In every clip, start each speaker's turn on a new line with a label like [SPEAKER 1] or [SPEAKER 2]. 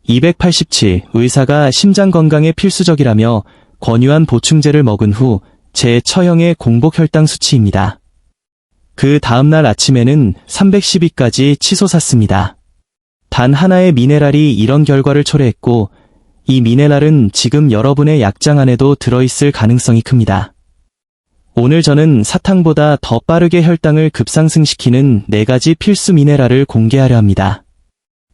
[SPEAKER 1] 287. 의사가 심장 건강에 필수적이라며 권유한 보충제를 먹은 후 제 처형의 공복 혈당 수치입니다. 그 다음날 아침에는 312까지 치솟았습니다. 단 하나의 미네랄이 이런 결과를 초래했고, 이 미네랄은 지금 여러분의 약장 안에도 들어있을 가능성이 큽니다. 오늘 저는 사탕보다 더 빠르게 혈당을 급상승시키는 4가지 필수 미네랄을 공개하려 합니다.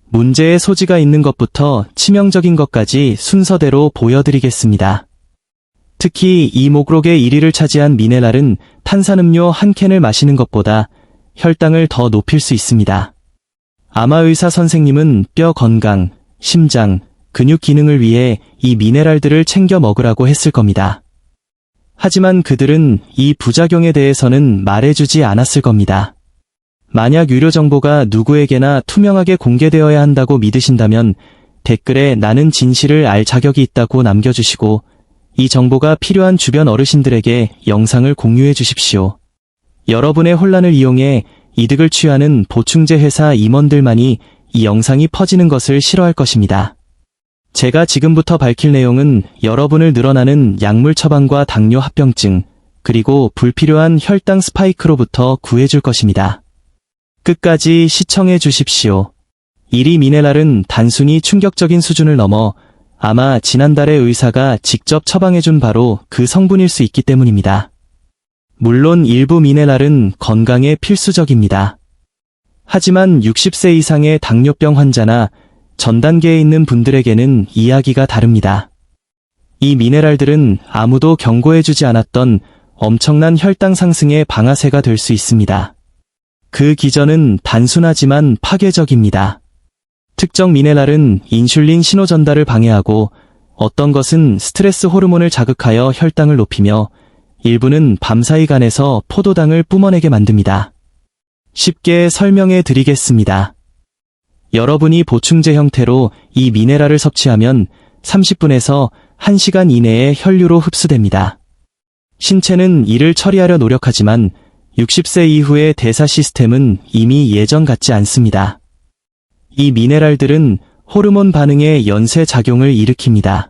[SPEAKER 1] 문제의 소지가 있는 것부터 치명적인 것까지 순서대로 보여드리겠습니다. 특히 이 목록의 1위를 차지한 미네랄은 탄산음료 한 캔을 마시는 것보다 혈당을 더 높일 수 있습니다. 아마 의사 선생님은 뼈 건강, 심장, 근육 기능을 위해 이 미네랄들을 챙겨 먹으라고 했을 겁니다. 하지만 그들은 이 부작용에 대해서는 말해주지 않았을 겁니다. 만약 유료 정보가 누구에게나 투명하게 공개되어야 한다고 믿으신다면 댓글에 나는 진실을 알 자격이 있다고 남겨주시고 이 정보가 필요한 주변 어르신들에게 영상을 공유해 주십시오. 여러분의 혼란을 이용해 이득을 취하는 보충제 회사 임원들만이 이 영상이 퍼지는 것을 싫어할 것입니다. 제가 지금부터 밝힐 내용은 여러분을 늘어나는 약물 처방과 당뇨 합병증, 그리고 불필요한 혈당 스파이크로부터 구해줄 것입니다. 끝까지 시청해 주십시오. 1위 미네랄은 단순히 충격적인 수준을 넘어 아마 지난달에 의사가 직접 처방해준 바로 그 성분일 수 있기 때문입니다. 물론 일부 미네랄은 건강에 필수적입니다. 하지만 60세 이상의 당뇨병 환자나 전 단계에 있는 분들에게는 이야기가 다릅니다. 이 미네랄들은 아무도 경고해주지 않았던 엄청난 혈당 상승의 방아쇠가 될 수 있습니다. 그 기전은 단순하지만 파괴적입니다. 특정 미네랄은 인슐린 신호 전달을 방해하고 어떤 것은 스트레스 호르몬을 자극하여 혈당을 높이며 일부는 밤사이 간에서 포도당을 뿜어내게 만듭니다. 쉽게 설명해 드리겠습니다. 여러분이 보충제 형태로 이 미네랄을 섭취하면 30분에서 1시간 이내에 혈류로 흡수됩니다. 신체는 이를 처리하려 노력하지만 60세 이후의 대사 시스템은 이미 예전 같지 않습니다. 이 미네랄들은 호르몬 반응의 연쇄 작용을 일으킵니다.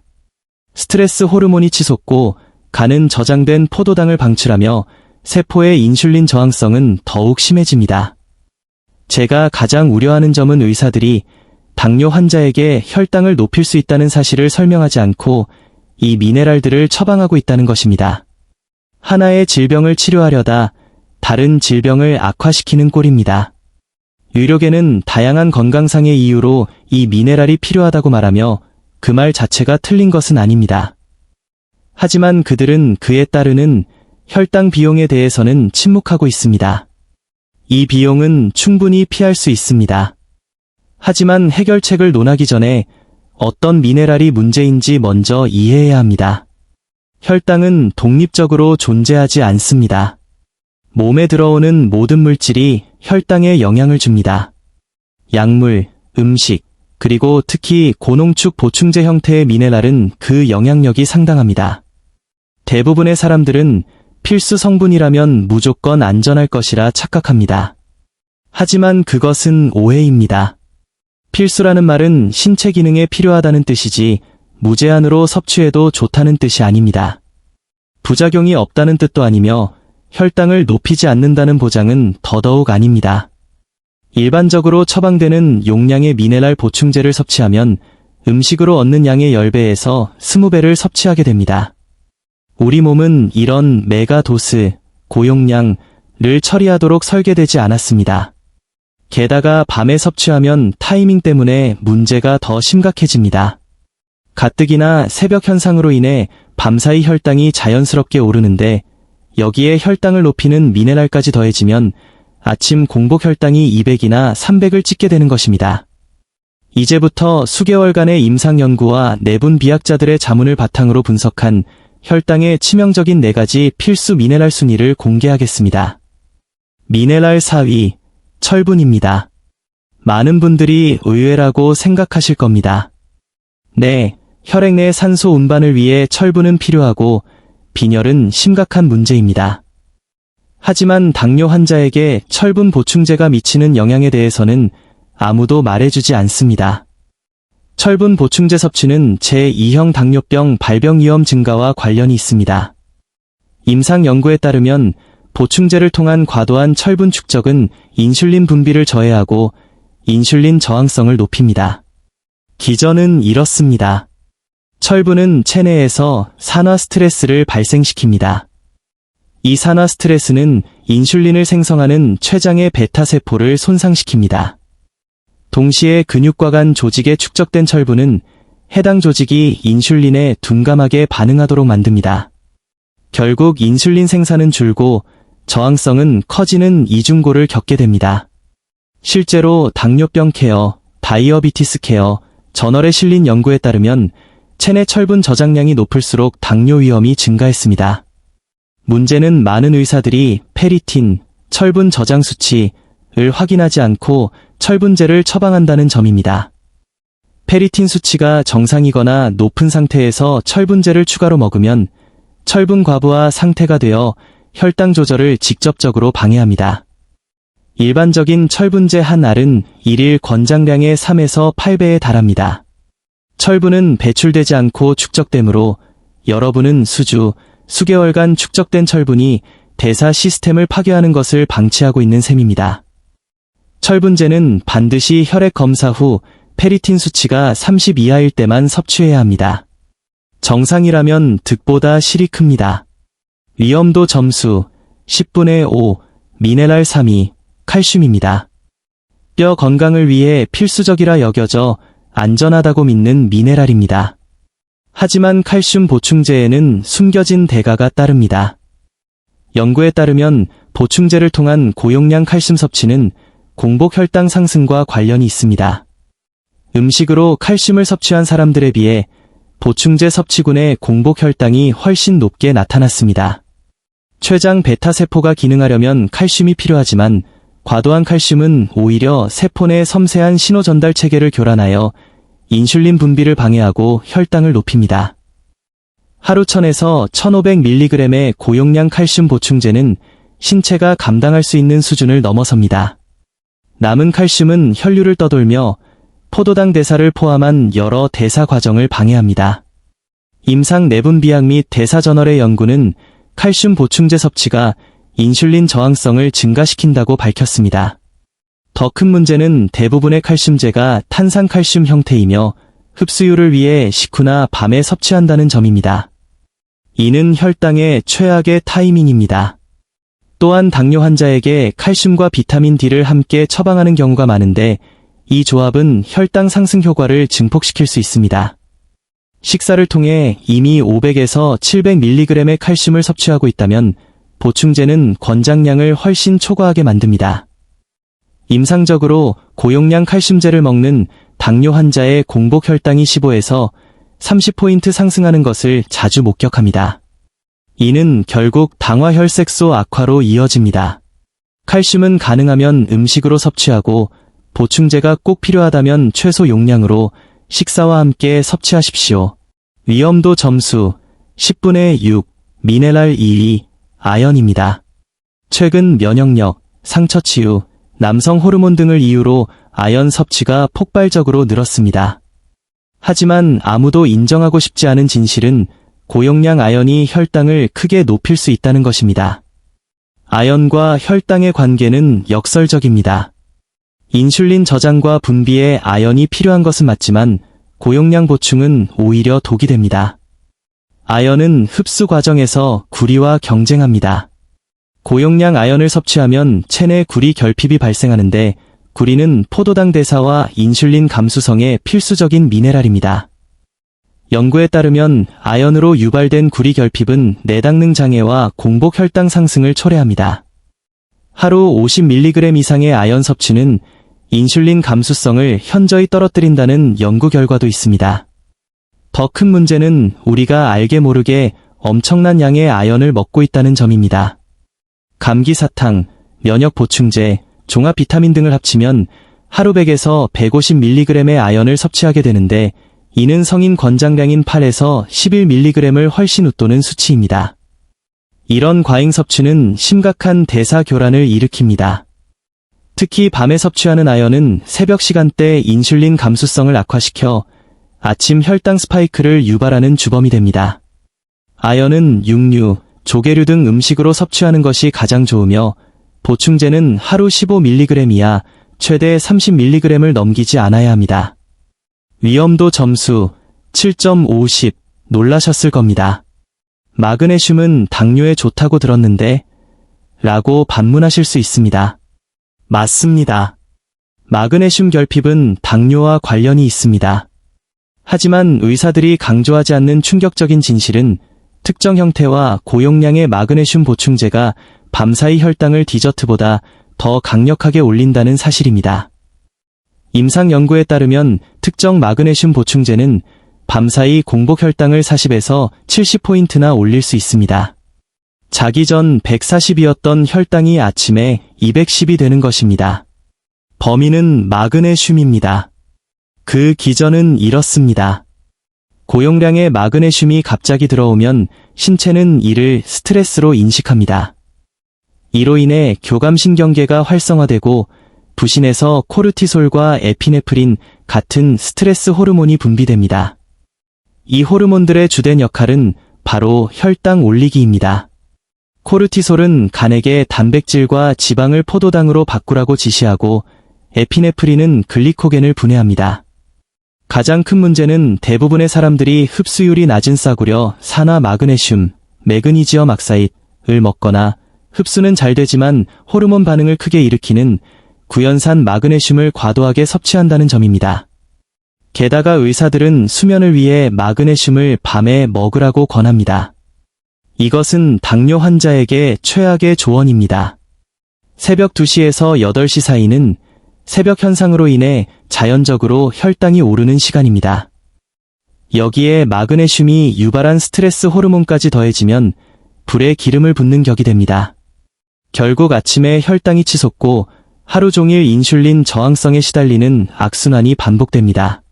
[SPEAKER 1] 스트레스 호르몬이 치솟고 간은 저장된 포도당을 방출하며 세포의 인슐린 저항성은 더욱 심해집니다. 제가 가장 우려하는 점은 의사들이 당뇨 환자에게 혈당을 높일 수 있다는 사실을 설명하지 않고 이 미네랄들을 처방하고 있다는 것입니다. 하나의 질병을 치료하려다 다른 질병을 악화시키는 꼴입니다. 유료계는 다양한 건강상의 이유로 이 미네랄이 필요하다고 말하며 그 말 자체가 틀린 것은 아닙니다. 하지만 그들은 그에 따르는 혈당 비용에 대해서는 침묵하고 있습니다. 이 비용은 충분히 피할 수 있습니다. 하지만 해결책을 논하기 전에 어떤 미네랄이 문제인지 먼저 이해해야 합니다. 혈당은 독립적으로 존재하지 않습니다. 몸에 들어오는 모든 물질이 혈당에 영향을 줍니다. 약물, 음식, 그리고 특히 고농축 보충제 형태의 미네랄은 그 영향력이 상당합니다. 대부분의 사람들은 필수 성분이라면 무조건 안전할 것이라 착각합니다. 하지만 그것은 오해입니다. 필수라는 말은 신체 기능에 필요하다는 뜻이지 무제한으로 섭취해도 좋다는 뜻이 아닙니다. 부작용이 없다는 뜻도 아니며 혈당을 높이지 않는다는 보장은 더더욱 아닙니다. 일반적으로 처방되는 용량의 미네랄 보충제를 섭취하면 음식으로 얻는 양의 10배에서 20배를 섭취하게 됩니다. 우리 몸은 이런 메가도스, 고용량을 처리하도록 설계되지 않았습니다. 게다가 밤에 섭취하면 타이밍 때문에 문제가 더 심각해집니다. 가뜩이나 새벽 현상으로 인해 밤사이 혈당이 자연스럽게 오르는데 여기에 혈당을 높이는 미네랄까지 더해지면 아침 공복 혈당이 200이나 300을 찍게 되는 것입니다. 이제부터 수개월간의 임상 연구와 내분 비학자들의 자문을 바탕으로 분석한 혈당의 치명적인 4가지 필수 미네랄 순위를 공개하겠습니다. 미네랄 4위, 철분입니다. 많은 분들이 의외라고 생각하실 겁니다. 네, 혈액 내 산소 운반을 위해 철분은 필요하고 빈혈은 심각한 문제입니다. 하지만 당뇨 환자에게 철분 보충제가 미치는 영향에 대해서는 아무도 말해주지 않습니다. 철분 보충제 섭취는 제2형 당뇨병 발병 위험 증가와 관련이 있습니다. 임상 연구에 따르면 보충제를 통한 과도한 철분 축적은 인슐린 분비를 저해하고 인슐린 저항성을 높입니다. 기전은 이렇습니다. 철분은 체내에서 산화 스트레스를 발생시킵니다. 이 산화 스트레스는 인슐린을 생성하는 췌장의 베타세포를 손상시킵니다. 동시에 근육과 간 조직에 축적된 철분은 해당 조직이 인슐린에 둔감하게 반응하도록 만듭니다. 결국 인슐린 생산은 줄고 저항성은 커지는 이중고를 겪게 됩니다. 실제로 당뇨병 케어, 다이어비티스 케어, 저널에 실린 연구에 따르면 체내 철분 저장량이 높을수록 당뇨 위험이 증가했습니다. 문제는 많은 의사들이 페리틴, 철분 저장 수치를 확인하지 않고 철분제를 처방한다는 점입니다. 페리틴 수치가 정상이거나 높은 상태에서 철분제를 추가로 먹으면 철분 과부하 상태가 되어 혈당 조절을 직접적으로 방해합니다. 일반적인 철분제 한 알은 1일 권장량의 3에서 8배에 달합니다. 철분은 배출되지 않고 축적되므로 여러분은 수개월간 축적된 철분이 대사 시스템을 파괴하는 것을 방치하고 있는 셈입니다. 철분제는 반드시 혈액 검사 후 페리틴 수치가 30 이하일 때만 섭취해야 합니다. 정상이라면 득보다 실이 큽니다. 위험도 점수 10분의 5, 미네랄 3위, 칼슘입니다. 뼈 건강을 위해 필수적이라 여겨져 안전하다고 믿는 미네랄입니다. 하지만 칼슘 보충제에는 숨겨진 대가가 따릅니다. 연구에 따르면 보충제를 통한 고용량 칼슘 섭취는 공복 혈당 상승과 관련이 있습니다. 음식으로 칼슘을 섭취한 사람들에 비해 보충제 섭취군의 공복 혈당이 훨씬 높게 나타났습니다. 췌장 베타세포가 기능하려면 칼슘이 필요하지만 과도한 칼슘은 오히려 세포 내 섬세한 신호 전달 체계를 교란하여 인슐린 분비를 방해하고 혈당을 높입니다. 하루 1000에서 1500mg의 고용량 칼슘 보충제는 신체가 감당할 수 있는 수준을 넘어섭니다. 남은 칼슘은 혈류를 떠돌며 포도당 대사를 포함한 여러 대사 과정을 방해합니다. 임상 내분비학 및 대사저널의 연구는 칼슘 보충제 섭취가 인슐린 저항성을 증가시킨다고 밝혔습니다. 더 큰 문제는 대부분의 칼슘제가 탄산칼슘 형태이며 흡수율을 위해 식후나 밤에 섭취한다는 점입니다. 이는 혈당의 최악의 타이밍입니다. 또한 당뇨 환자에게 칼슘과 비타민 D를 함께 처방하는 경우가 많은데 이 조합은 혈당 상승 효과를 증폭시킬 수 있습니다. 식사를 통해 이미 500에서 700mg의 칼슘을 섭취하고 있다면 보충제는 권장량을 훨씬 초과하게 만듭니다. 임상적으로 고용량 칼슘제를 먹는 당뇨 환자의 공복 혈당이 15에서 30포인트 상승하는 것을 자주 목격합니다. 이는 결국 당화혈색소 악화로 이어집니다. 칼슘은 가능하면 음식으로 섭취하고 보충제가 꼭 필요하다면 최소 용량으로 식사와 함께 섭취하십시오. 위험도 점수 10분의 6, 미네랄 2위, 아연입니다. 최근 면역력, 상처 치유, 남성 호르몬 등을 이유로 아연 섭취가 폭발적으로 늘었습니다. 하지만 아무도 인정하고 싶지 않은 진실은 고용량 아연이 혈당을 크게 높일 수 있다는 것입니다. 아연과 혈당의 관계는 역설적입니다. 인슐린 저장과 분비에 아연이 필요한 것은 맞지만 고용량 보충은 오히려 독이 됩니다. 아연은 흡수 과정에서 구리와 경쟁합니다. 고용량 아연을 섭취하면 체내 구리 결핍이 발생하는데 구리는 포도당 대사와 인슐린 감수성의 필수적인 미네랄입니다. 연구에 따르면 아연으로 유발된 구리 결핍은 내당능 장애와 공복 혈당 상승을 초래합니다. 하루 50mg 이상의 아연 섭취는 인슐린 감수성을 현저히 떨어뜨린다는 연구 결과도 있습니다. 더 큰 문제는 우리가 알게 모르게 엄청난 양의 아연을 먹고 있다는 점입니다. 감기 사탕, 면역 보충제, 종합 비타민 등을 합치면 하루 100에서 150mg의 아연을 섭취하게 되는데 이는 성인 권장량인 8에서 11mg을 훨씬 웃도는 수치입니다. 이런 과잉 섭취는 심각한 대사 교란을 일으킵니다. 특히 밤에 섭취하는 아연은 새벽 시간대 인슐린 감수성을 악화시켜 아침 혈당 스파이크를 유발하는 주범이 됩니다. 아연은 육류, 조개류 등 음식으로 섭취하는 것이 가장 좋으며 보충제는 하루 15mg 이하, 최대 30mg을 넘기지 않아야 합니다. 위험도 점수 7.50 놀라셨을 겁니다. 마그네슘은 당뇨에 좋다고 들었는데 라고 반문하실 수 있습니다. 맞습니다. 마그네슘 결핍은 당뇨와 관련이 있습니다. 하지만 의사들이 강조하지 않는 충격적인 진실은 특정 형태와 고용량의 마그네슘 보충제가 밤사이 혈당을 디저트보다 더 강력하게 올린다는 사실입니다. 임상 연구에 따르면 특정 마그네슘 보충제는 밤사이 공복 혈당을 40에서 70포인트나 올릴 수 있습니다. 자기 전 140이었던 혈당이 아침에 210이 되는 것입니다. 범인은 마그네슘입니다. 그 기전은 이렇습니다. 고용량의 마그네슘이 갑자기 들어오면 신체는 이를 스트레스로 인식합니다. 이로 인해 교감신경계가 활성화되고 부신에서 코르티솔과 에피네프린 같은 스트레스 호르몬이 분비됩니다. 이 호르몬들의 주된 역할은 바로 혈당 올리기입니다. 코르티솔은 간에게 단백질과 지방을 포도당으로 바꾸라고 지시하고 에피네프린은 글리코겐을 분해합니다. 가장 큰 문제는 대부분의 사람들이 흡수율이 낮은 싸구려 산화 마그네슘, 매그니지엄 악사이드를 먹거나 흡수는 잘 되지만 호르몬 반응을 크게 일으키는 구연산 마그네슘을 과도하게 섭취한다는 점입니다. 게다가 의사들은 수면을 위해 마그네슘을 밤에 먹으라고 권합니다. 이것은 당뇨 환자에게 최악의 조언입니다. 새벽 2시에서 8시 사이는 새벽 현상으로 인해 자연적으로 혈당이 오르는 시간입니다. 여기에 마그네슘이 유발한 스트레스 호르몬까지 더해지면 불에 기름을 붓는 격이 됩니다. 결국 아침에 혈당이 치솟고 하루 종일 인슐린 저항성에 시달리는 악순환이 반복됩니다.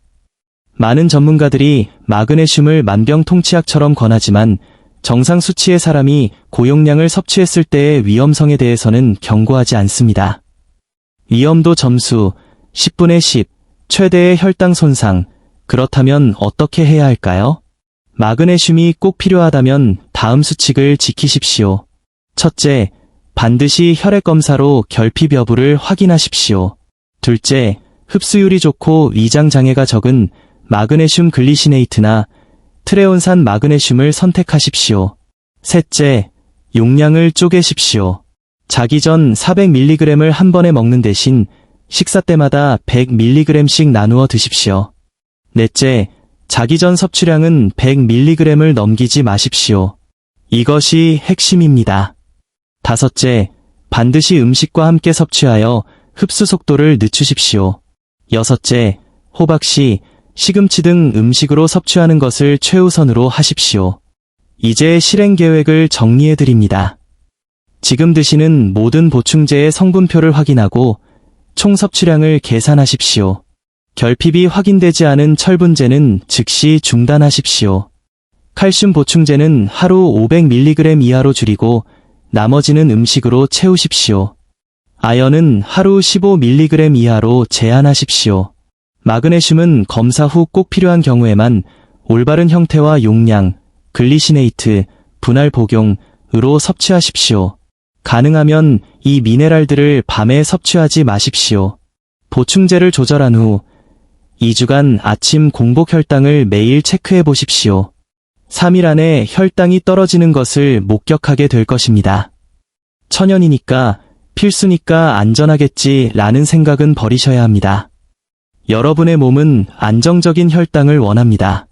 [SPEAKER 1] 많은 전문가들이 마그네슘을 만병통치약처럼 권하지만 정상 수치의 사람이 고용량을 섭취했을 때의 위험성에 대해서는 경고하지 않습니다. 위험도 점수 10분의 10, 최대의 혈당 손상. 그렇다면 어떻게 해야 할까요? 마그네슘이 꼭 필요하다면 다음 수칙을 지키십시오. 첫째, 반드시 혈액 검사로 결핍 여부를 확인하십시오. 둘째, 흡수율이 좋고 위장 장애가 적은 마그네슘 글리시네이트나 트레온산 마그네슘을 선택하십시오. 셋째, 용량을 쪼개십시오. 자기 전 400mg을 한 번에 먹는 대신 식사 때마다 100mg씩 나누어 드십시오. 넷째, 자기 전 섭취량은 100mg을 넘기지 마십시오. 이것이 핵심입니다. 다섯째, 반드시 음식과 함께 섭취하여 흡수 속도를 늦추십시오. 여섯째, 호박씨, 시금치 등 음식으로 섭취하는 것을 최우선으로 하십시오. 이제 실행 계획을 정리해 드립니다. 지금 드시는 모든 보충제의 성분표를 확인하고 총 섭취량을 계산하십시오. 결핍이 확인되지 않은 철분제는 즉시 중단하십시오. 칼슘 보충제는 하루 500mg 이하로 줄이고 나머지는 음식으로 채우십시오. 아연은 하루 15mg 이하로 제한하십시오. 마그네슘은 검사 후 꼭 필요한 경우에만 올바른 형태와 용량, 글리시네이트, 분할 복용으로 섭취하십시오. 가능하면 이 미네랄들을 밤에 섭취하지 마십시오. 보충제를 조절한 후 2주간 아침 공복 혈당을 매일 체크해 보십시오. 3일 안에 혈당이 떨어지는 것을 목격하게 될 것입니다. 천연이니까, 필수니까 안전하겠지 라는 생각은 버리셔야 합니다. 여러분의 몸은 안정적인 혈당을 원합니다.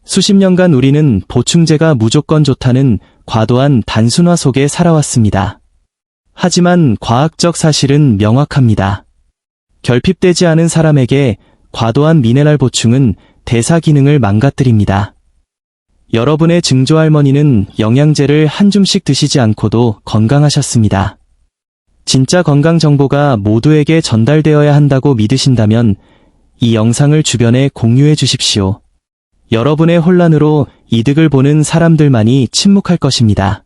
[SPEAKER 1] 수십 년간 우리는 보충제가 무조건 좋다는 과도한 단순화 속에 살아왔습니다. 하지만 과학적 사실은 명확합니다. 결핍되지 않은 사람에게 과도한 미네랄 보충은 대사 기능을 망가뜨립니다. 여러분의 증조할머니는 영양제를 한 줌씩 드시지 않고도 건강하셨습니다. 진짜 건강 정보가 모두에게 전달되어야 한다고 믿으신다면 이 영상을 주변에 공유해 주십시오. 여러분의 혼란으로 이득을 보는 사람들만이 침묵할 것입니다.